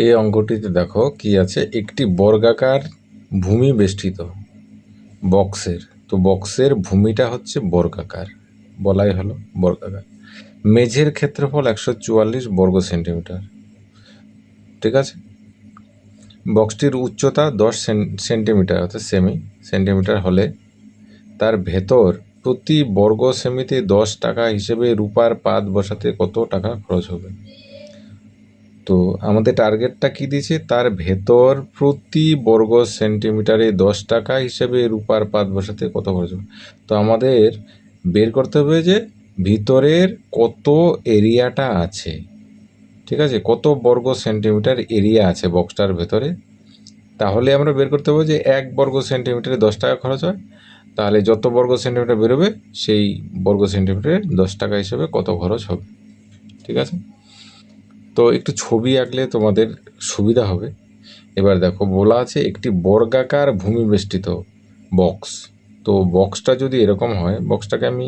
এই অঙ্কটিতে দেখো কি আছে, একটি বর্গাকার ভূমি বেষ্টিত বক্সের, তো বক্সের ভূমিটা হচ্ছে বর্গাকার, বলাই হলো বর্গাকার। মেঝের ক্ষেত্রফল 144 বর্গ সেন্টিমিটার, ঠিক আছে। বক্সটির উচ্চতা 10 সেন্টিমিটার অর্থাৎ সেমি সেন্টিমিটার হলে তার ভেতর প্রতি বর্গ সেমিতে 10 টাকা হিসেবে রূপার পাত বসাতে কত টাকা খরচ হবে? তো আমাদের টার্গেটটা কি দিয়েছে, তার ভেতর প্রতি বর্গ সেন্টিমিটারে 10 টাকা হিসেবে রূপার পাত বসাতে কত খরচ হবে। তো আমাদের বের করতে হবে যে ভিতরের কত এরিয়াটা আছে, ঠিক আছে, কত বর্গ সেন্টিমিটার এরিয়া আছে বক্সটার ভেতরে। তাহলে আমরা বের করতে হবে যে 1 বর্গ সেন্টিমিটারে 10 টাকা খরচ হয়, তাহলে যত বর্গ সেন্টিমিটার বেরোবে সেই বর্গ সেন্টিমিটারে 10 টাকা হিসেবে কত খরচ হবে, ঠিক আছে। তো একটু ছবি আঁকলে তোমাদের সুবিধা হবে। এবার দেখো বলা আছে একটি বর্গাকার ভূমি বেষ্টিত বক্স, তো বক্সটা যদি এরকম হয়, বক্সটাকে আমি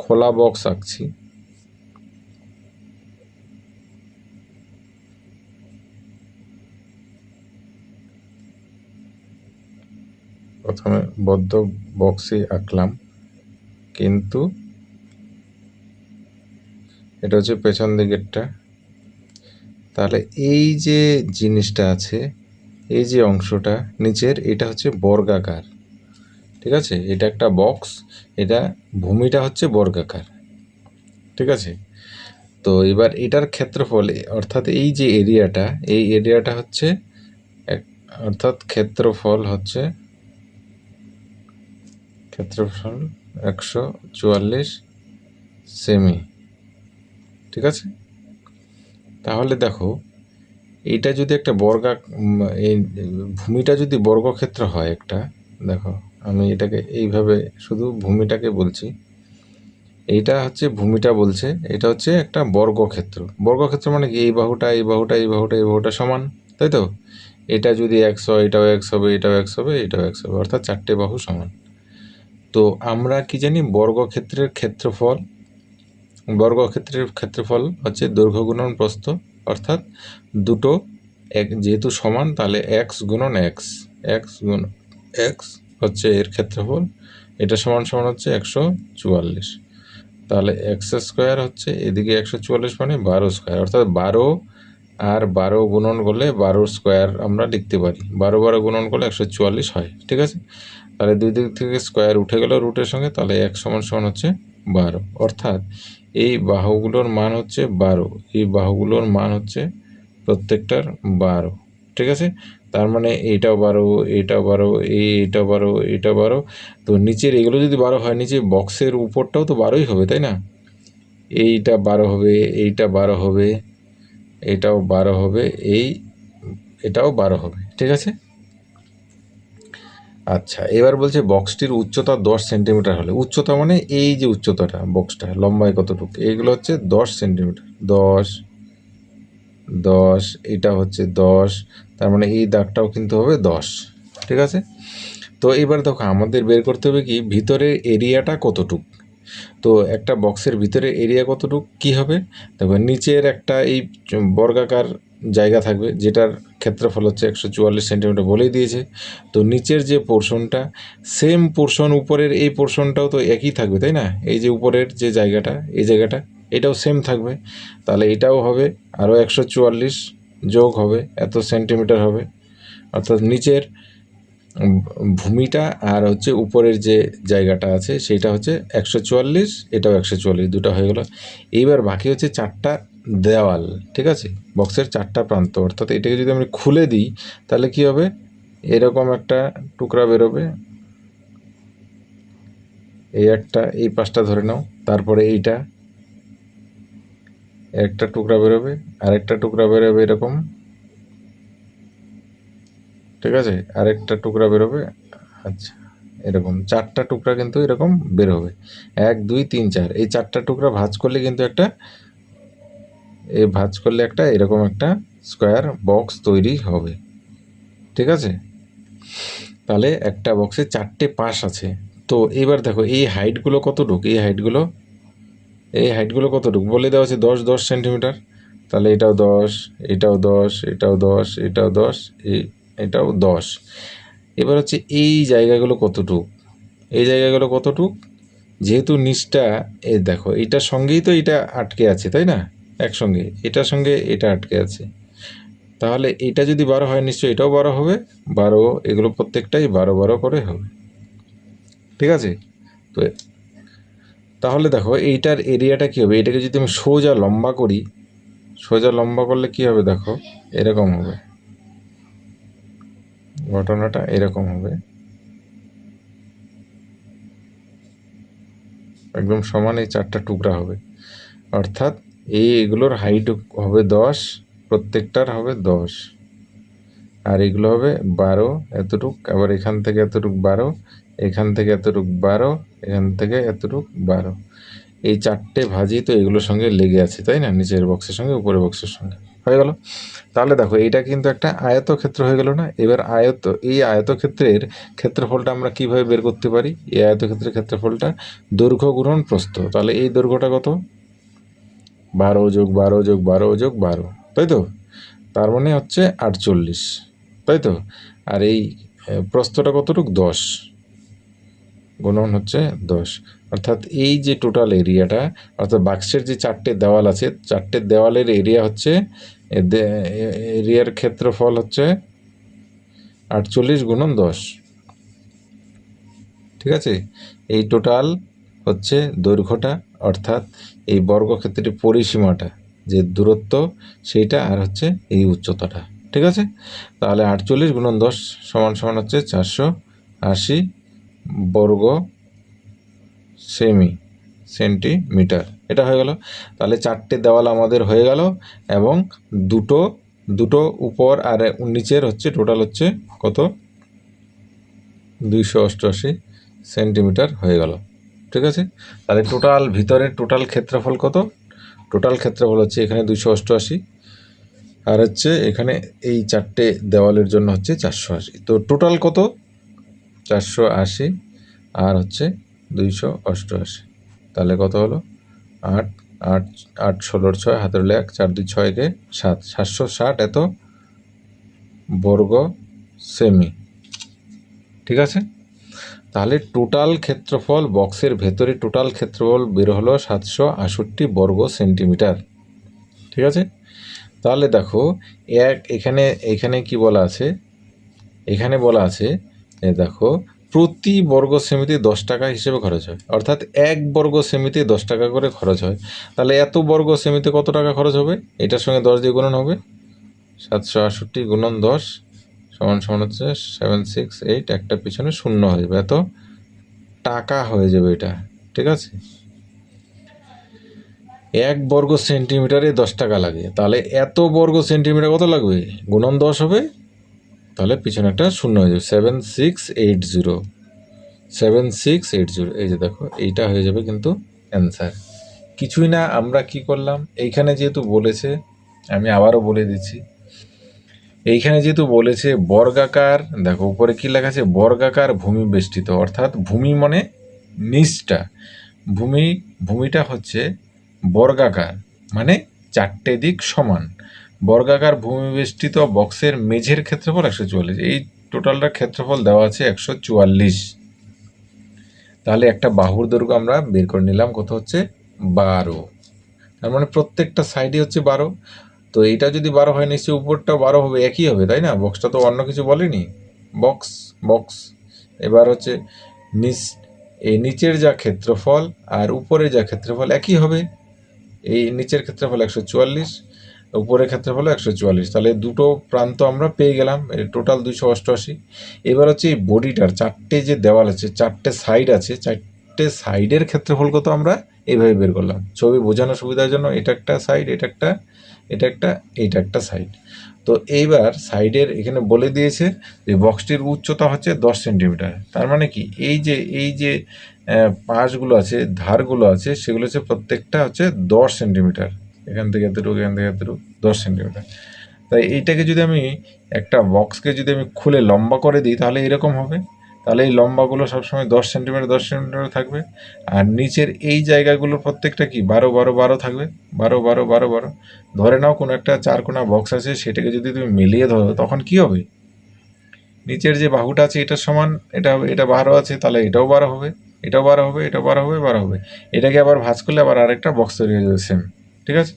খোলা বক্স আঁকছি। প্রথমে বদ্ধ বক্সে আঁকলাম, কিন্তু এটা হচ্ছে পেছন দিকেরটা। তাহলে এই যে জিনিসটা আছে, এই যে অংশটা নিচের, এটা হচ্ছে বর্গাকার, ঠিক আছে। এটা একটা বক্স, এটা ভূমিটা হচ্ছে বর্গাকার, ঠিক আছে। তো এবার এটার ক্ষেত্রফল অর্থাৎ এই যে এরিয়াটা, এই এরিয়াটা হচ্ছে অর্থাৎ ক্ষেত্রফল 144 সেমি, ঠিক আছে। তাহলে দেখো এইটা যদি একটা এই ভূমিটা যদি বর্গক্ষেত্র হয় একটা, দেখো আমি এটাকে এইভাবে শুধু ভূমিটাকে বলছি, এইটা হচ্ছে ভূমিটা বলছে এটা হচ্ছে একটা বর্গক্ষেত্র। বর্গক্ষেত্র মানে কি, এই বাহুটা এই বাহুটা এই বাহুটা এই বাহুটা সমান, তাই তো। এটা যদি এক্স হয় এটাও এক্স হবে, এটাও এক্স হবে, এটাও এক্স হবে, অর্থাৎ 4টে বাহু সমান। তো আমরা কি জানি, বর্গক্ষেত্রের ক্ষেত্রফল হচ্ছে দৈর্ঘ্য গুণন প্রস্থ, অর্থাৎ দুটো যেহেতু সমান তাহলে এক্স গুণন এক্স হচ্ছে এর ক্ষেত্রফল, এটা সমান সমান হচ্ছে 144। তাহলে এক্স স্কোয়ার হচ্ছে এদিকে 144 মানে 12 স্কোয়ার, অর্থাৎ 12 আর 12 গুণন করলে 12 স্কোয়ার আমরা লিখতে পারি, 12 গুণন করলে 144 হয়, ঠিক আছে। তাহলে দুই দিক থেকে স্কোয়ার উঠে গেল রুটের সঙ্গে, তাহলে এক সমান সমান হচ্ছে 12, অর্থাৎ এই বাহুগুলোর মান হচ্ছে 12, এই বাহুগুলোর মান হচ্ছে প্রত্যেকটার 12, ঠিক আছে। তার মানে এইটাও 12, এইটাও 12, এইটাও 12, এইটাও 12। তো নিচের এগুলো যদি 12 হয়, নিচে বক্সের উপরটাও তো 12ই হবে, তাই না। এইটা 12 হবে, এইটা 12 হবে, এটাও 12 হবে, এটাও 12 হবে, ঠিক আছে। আচ্ছা, এবার বলছে বক্সটির উচ্চতা 10 সেন্টিমিটার হলে, উচ্চতা মানে এই যে উচ্চতাটা বক্সটা লম্বায় কতটুকু, এইগুলো হচ্ছে 10 সেন্টিমিটার, 10 এটা হচ্ছে 10, তার মানে এই দাগটাও কিন্তু হবে 10, ঠিক আছে। তো এবার দেখো আমাদের বের করতে হবে কি ভিতরের এরিয়াটা কতটুক। তো একটা বক্সের ভিতরে এরিয়া কতটুক কি হবে, দেখো নিচের একটা এই বর্গাকার জায়গা থাকবে যেটার ক্ষেত্রফল হচ্ছে 144 সেন্টিমিটার বলেই দিয়েছে। তো নিচের যে পোর্শনটা, সেম পোর্শন উপরের এই পোর্শনটাও তো একই থাকবে, তাই না। এই যে উপরের যে জায়গাটা, এই জায়গাটা এটাও সেম থাকবে, তাহলে এটাও হবে আরও 144 যোগ হবে এত সেন্টিমিটার হবে, অর্থাৎ নিচের ভূমিটা আর হচ্ছে উপরের যে জায়গাটা আছে সেটা হচ্ছে 144, এটাও 144, দুটো হয়ে গেল। এইবার বাকি হচ্ছে 4টা দেওয়াল, ঠিক আছে, বক্সের 4টা প্রান্ত, অর্থাৎ এটাকে যদি আমি খুলে দিই তাহলে কি হবে, এরকম একটা টুকরা বেরোবে, এই একটা, এই পাশটা ধরে নাও, তারপরে এইটা একটা টুকরা বেরোবে, আরেকটা টুকরা বেরোবে এরকম, ঠিক আছে, আরেকটা টুকরা বেরোবে, আচ্ছা এরকম 4টা টুকরা কিন্তু এরকম বের হবে, 1 2 3 4, এই 4টা টুকরা ভাঁজ করলে কিন্তু একটা এরকম একটা স্কোয়ার বক্স তৈরি হবে, ঠিক আছে। তাহলে একটা বক্সে 4টে পাশ আছে। তো এবার দেখো এই হাইটগুলো কতটুকু, এই হাইটগুলো কতটুকু বলে দেওয়া আছে 10 10 সেন্টিমিটার। তাহলে এটাও 10, এটাও 10, এটাও 10, এটাও 10, এটাও 10। এবার হচ্ছে এই জায়গাগুলো কতটুক, এই জায়গাগুলো কতটুক, যেহেতু নিচটা এই দেখো এটার সঙ্গেই তো এটা আটকে আছে তাই না, একসঙ্গে এটার সঙ্গে এটা আটকে আছে, তাহলে এটা যদি 12 হয় নিশ্চয়ই এটাও 12 হবে, 12, এগুলো প্রত্যেকটাই 12 12 করে হবে। ঠিক আছে, তো তাহলে দেখো এইটার এরিয়াটা কী হবে, এটাকে যদি আমি সোজা লম্বা করি, সোজা লম্বা করলে কি হবে দেখো, এরকম হবে, ঘটনাটা এরকম হবে, একদম সমান এই 4টা টুকরা হবে, অর্থাৎ এগুলোর হাইট হবে 10, প্রত্যেকটার হবে 10, আর এগুলো হবে 12 এতটুক, আবার এখান থেকে এতটুক 12, এখান থেকে এতটুক 12, এখান থেকে এতটুক 12, এই 4টে ভাঁজই তো এগুলোর সঙ্গে লেগে আছে তাই না, নিচের বক্সের সঙ্গে উপরের বক্সের সঙ্গে হয়ে গেল। তাহলে দেখো এইটা কিন্তু একটা আয়তক্ষেত্র হয়ে গেল না। এবার এই আয়তক্ষেত্রের ক্ষেত্রফলটা আমরা কিভাবে বের করতে পারি, এই আয়তক্ষেত্রের ক্ষেত্রফলটা দৈর্ঘ্য গুণন প্রস্থ, তাহলে এই দৈর্ঘ্যটা কত, 12 যোগ 12 যোগ 12 যোগ 12, তাই তো, তার মানে হচ্ছে 48, তাই তো, আর এই প্রস্থটা কতটুকু, 10 গুণন হচ্ছে 10, অর্থাৎ এই যে টোটাল এরিয়াটা, অর্থাৎ বাক্সের যে 4টে দেওয়াল আছে, 4টে দেওয়ালের এরিয়া হচ্ছে, এরিয়ার ক্ষেত্রফল হচ্ছে 48 গুণন 10। ঠিক আছে, এই টোটাল হচ্ছে দৈর্ঘ্যটা, অর্থাৎ এই বর্গক্ষেত্রের পরিসীমাটা যে দূরত্ব সেইটা, আর হচ্ছে এই উচ্চতাটা। ঠিক আছে, তাহলে 48 গুণন 10 সমান সমান হচ্ছে 480 বর্গ সেন্টিমিটার, এটা হয়ে গেল। তাহলে 4টে দেওয়াল আমাদের হয়ে গেল, এবং দুটো উপর আর নিচের হচ্ছে টোটাল হচ্ছে কত, 288 সেন্টিমিটার হয়ে গেল। ঠিক আছে, তাহলে টোটাল ভিতরের টোটাল ক্ষেত্রফল কত, টোটাল ক্ষেত্রফল হচ্ছে এখানে 288, আর হচ্ছে এখানে এই 4টে দেওয়ালের জন্য হচ্ছে 480, তো টোটাল কত, 480 আর হচ্ছে 288, তাহলে কত হলো, 8 8 8 16 6 হাতের 1 4 2 6 কে 7, 760 এত বর্গ সেমি। ঠিক আছে, তাহলে টোটাল ক্ষেত্রফল, বক্সের ভেতরে টোটাল ক্ষেত্রফল বের হলো 768 বর্গ সেন্টিমিটার। ঠিক আছে, তাহলে দেখো এখানে কি বলা আছে, এখানে বলা আছে দেখো প্রতি বর্গ সেমিতে 10 টাকা হিসেবে খরচ হয়, অর্থাৎ 1 বর্গ সেমিতে 10 টাকা করে খরচ হয়, তাহলে এত বর্গ সেমিতে কত টাকা খরচ হবে, এটার সঙ্গে 10 দিয়ে গুণন হবে, 768 গুণন 10 সমান সমান হচ্ছে 768, একটা পিছনে শূন্য হয়ে যাবে, এত টাকা হয়ে যাবে এটা। ঠিক আছে, 1 বর্গ সেন্টিমিটারে 10 টাকা লাগে, তাহলে এত বর্গ সেন্টিমিটার কত লাগবে, গুণন 10 হবে, তাহলে পিছনে একটা শূন্য হয়ে যাবে, 7680, এই যে দেখো এইটা হয়ে যাবে কিন্তু অ্যান্সার। কিছুই না, আমরা কি করলাম, এইখানে যেহেতু বলেছে, আমি আবারও বলে দিচ্ছি, এইখানে যেহেতু বলেছে বর্গাকার, দেখো উপরে কি লেখা আছে, বর্গাকার ভূমি বেষ্টিত, অর্থাৎ ভূমি মানে নিচটা, ভূমিটা হচ্ছে বর্গাকার, মানে 4টে দিক সমান, বর্গাকার ভূমি বেষ্টিত বক্সের মেঝের ক্ষেত্রফল 144, এই টোটালটার ক্ষেত্রফল দেওয়া আছে 144, তাহলে একটা বাহুর দৈর্ঘ্য আমরা বের করে নিলাম, কত হচ্ছে 12, তার মানে প্রত্যেকটা সাইডে হচ্ছে 12, তো এইটা যদি 12 হয় নিশ্চয়ই উপরটাও 12 হবে, একই হবে তাই না, বক্সটা তো অন্য কিছু বলেনি, বক্স এবার হচ্ছে এই নিচের যা ক্ষেত্রফল আর উপরের যা ক্ষেত্রফল একই হবে, এই নিচের ক্ষেত্রফল 144, উপরের ক্ষেত্রফল 144, তাহলে দুটো প্রান্ত আমরা পেয়ে গেলাম, টোটাল 288। এবার হচ্ছে এই বডিটার 4টে যে দেওয়াল আছে, 4টে সাইড আছে, 4টে সাইডের ক্ষেত্রফল কত আমরা এইভাবে বের করলাম, ছবি বোঝানোর সুবিধার জন্য, এটা একটা সাইড, এইটা একটা সাইড। তো এইবার সাইডের এখানে বলে দিয়েছে যে বক্সটির উচ্চতা হচ্ছে 10 সেন্টিমিটার, তার মানে কি এই যে পাশগুলো আছে, ধারগুলো আছে, সেগুলো হচ্ছে প্রত্যেকটা হচ্ছে 10 সেন্টিমিটার, এখান থেকে এতটুকু, এখান থেকে এতটুকু 10 সেন্টিমিটার। তাই এইটাকে যদি আমি একটা বক্সকে যদি আমি খুলে লম্বা করে দিই তাহলে এরকম হবে, তাহলে এই লম্বাগুলো সবসময় 10 সেন্টিমিটার থাকবে। আর নিচের এই জায়গাগুলোর প্রত্যেকটা কি 12 থাকবে, 12 ধরে নাও কোনো একটা 4 কোণা বক্স আছে, সেটাকে যদি তুমি মিলিয়ে ধরো তখন কি হবে, নিচের যে বাহুটা আছে এটার সমান এটা 12 আছে, তাহলে এটাও 12 হবে, এটাও 12 হবে, এটাও 12 হবে। এটাকে আবার ভাঁজ করলে আবার আরেকটা বক্স তৈরি হয়ে যাবে সেম। ঠিক আছে,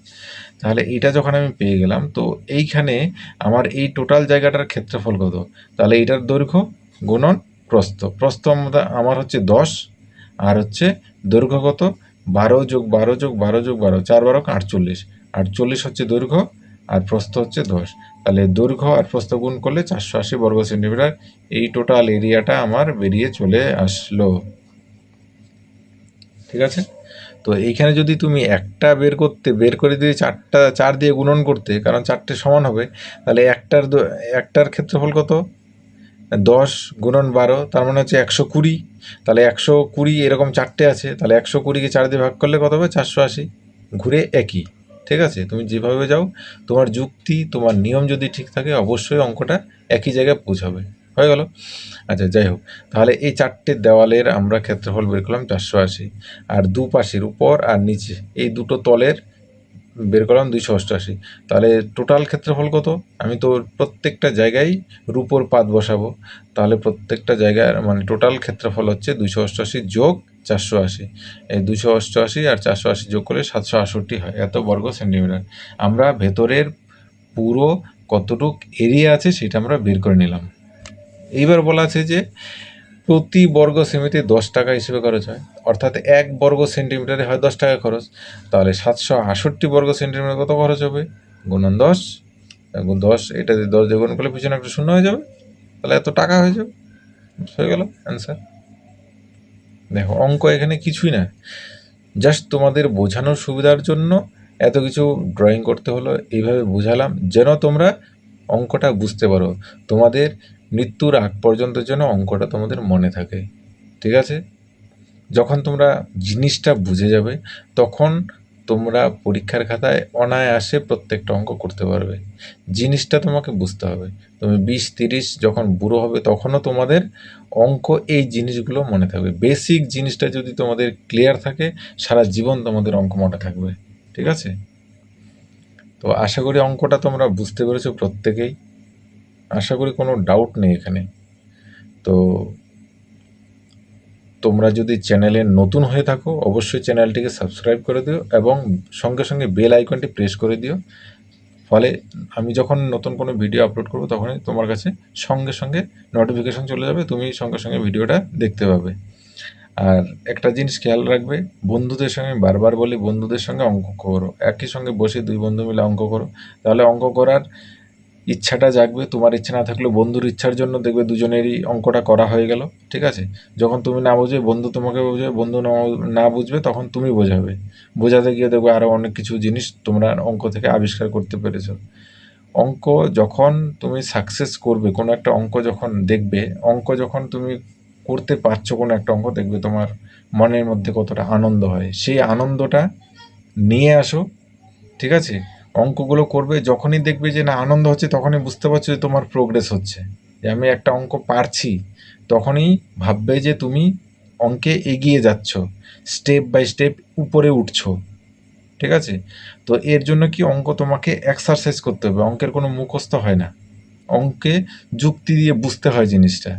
তাহলে এটা যখন আমি পেয়ে গেলাম, তো এইখানে আমার এই টোটাল জায়গাটার ক্ষেত্রফল কত, তাহলে এটার দৈর্ঘ্য গুণন প্রস্থ আমার হচ্ছে 10, আর হচ্ছে দৈর্ঘ্য কত, 12+12+12+12, 4 × 12 = 48, 48 হচ্ছে দৈর্ঘ্য, আর প্রস্থ হচ্ছে 10। তাহলে দৈর্ঘ্য আর প্রস্থ গুণ করলে 480 বর্গ সেন্টিমিটার, এই টোটাল এরিয়াটা আমার বেরিয়ে চলে আসলো। ঠিক আছে, তো এইখানে যদি তুমি একটা বের করে দিয়ে 4 দিয়ে গুণন করতে, কারণ 4টে সমান হবে, তাহলে একটার ক্ষেত্রফল কত, 10 × 12, তার মানে হচ্ছে 120। তাহলে 120 এরকম 4টে আছে, তাহলে 120কে 4 দিয়ে ভাগ করলে কত হবে, 480। ঘুরে একই। ঠিক আছে, তুমি যেভাবে যাও, তোমার যুক্তি তোমার নিয়ম যদি ঠিক থাকে, অবশ্যই অঙ্কটা একই জায়গায় পৌঁছাবে। হয়ে গেল। আচ্ছা, যাই হোক, তাহলে এই 4টে দেওয়ালের আমরা ক্ষেত্রফল বের করলাম 480, আর দুপাশের উপর আর নিচে এই দুটো তলের বের করলাম 288। তাহলে টোটাল ক্ষেত্রফল কত, আমি তো প্রত্যেকটা জায়গায় রূপর পাত বসাবো, তাহলে প্রত্যেকটা জায়গায় মানে টোটাল ক্ষেত্রফল হচ্ছে 288 যোগ 480। এই 288 আর 480 যোগ করলে 768 হয়, এত বর্গ সেন্টিমিটার। আমরা ভেতরের পুরো কতটুক এরিয়া আছে সেটা আমরা বের করে নিলাম। এইবার বলা আছে যে প্রতি বর্গ সেমিতে 10 টাকা হিসেবে খরচ হয়, অর্থাৎ 1 বর্গ সেন্টিমিটারে হয় 10 টাকা খরচ। তাহলে 768 বর্গ সেন্টিমিটার কত খরচ হবে, গুণন 10, গুণ 10, এটা দিয়ে 10 দিয়ে গুণ করলে পিছনে একটা শূন্য হয়ে যাবে, তাহলে এত টাকা হয়ে যাবে। হয়ে গেল অ্যান্সার। দেখো, অঙ্ক এখানে কিছুই না, জাস্ট তোমাদের বোঝানোর সুবিধার জন্য এত কিছু ড্রয়িং করতে হলো, এইভাবে বুঝালাম যেন তোমরা অঙ্কটা বুঝতে পারো, তোমাদের মৃত্যুর আগ পর্যন্ত যেন অঙ্কটা তোমাদের মনে থাকে। ঠিক আছে, যখন তোমরা জিনিসটা বুঝে যাবে, তখন তোমরা পরীক্ষার খাতায় অনায়াসে প্রত্যেকটা অঙ্ক করতে পারবে। জিনিসটা তোমাকে বুঝতে হবে। তুমি 20-30 যখন বুড়ো হবে, তখনও তোমাদের অঙ্ক এই জিনিসগুলো মনে থাকবে। বেসিক জিনিসটা যদি তোমাদের ক্লিয়ার থাকে, সারা জীবন তোমাদের অঙ্ক মনে থাকবে। ঠিক আছে, তো আশা করি অঙ্কটা তোমরা বুঝতে পেরেছো প্রত্যেকেই, আশা করি কোনো ডাউট নেই এখানে। তো তোমরা যদি চ্যানেলে নতুন হয়ে থাকো, অবশ্যই চ্যানেলটিকে সাবস্ক্রাইব করে দিও এবং সঙ্গে সঙ্গে বেল আইকনটি প্রেস করে দিও, ফলে আমি যখন নতুন কোনো ভিডিও আপলোড করব তখনই তোমার কাছে সঙ্গে সঙ্গে নোটিফিকেশন চলে যাবে, তুমি সঙ্গে সঙ্গে ভিডিওটা দেখতে পাবে। আর একটা জিনিস খেয়াল রাখবে, বন্ধুদের সঙ্গে বারবার বলি, বন্ধুদের সঙ্গে অঙ্ক করো, একই সঙ্গে বসে 2 বন্ধু মিলে অঙ্ক করো, তাহলে অঙ্ক করার ইচ্ছাটা জাগবে। তোমার ইচ্ছা না থাকলেও বন্ধুর ইচ্ছার জন্য দেখবে দুজনেরই অঙ্কটা করা হয়ে গেল। ঠিক আছে, যখন তুমি না বুঝবে বন্ধু তোমাকে বোঝাবে, বন্ধু না বুঝবে তখন তুমি বোঝাবে, বোঝাতে গিয়ে দেখবে আরও অনেক কিছু জিনিস তোমরা অঙ্ক থেকে আবিষ্কার করতে পেরেছো। অঙ্ক যখন তুমি সাকসেস করবে, কোনো একটা অঙ্ক যখন দেখবে, অঙ্ক যখন তুমি করতে পারছো কোনো একটা অঙ্ক, দেখবে তোমার মনের মধ্যে কতটা আনন্দ হয়, সেই আনন্দটা নিয়ে আসো। ঠিক আছে, অঙ্কগুলো করবে, যখনই দেখবে যে না আনন্দ হচ্ছে, তখনই বুঝতে পারছো যে তোমার প্রোগ্রেস হচ্ছে, যে আমি একটা অঙ্ক পারছি, তখনই ভাববে যে তুমি অঙ্কে এগিয়ে যাচ্ছ, স্টেপ বাই স্টেপ উপরে উঠছো। ঠিক আছে, তো এর জন্য কি অঙ্ক তোমাকে এক্সারসাইজ করতে হবে, অঙ্কের কোনো মুখস্থ হয় না, অঙ্কে যুক্তি দিয়ে বুঝতে হয় জিনিসটা।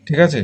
ঠিক আছে।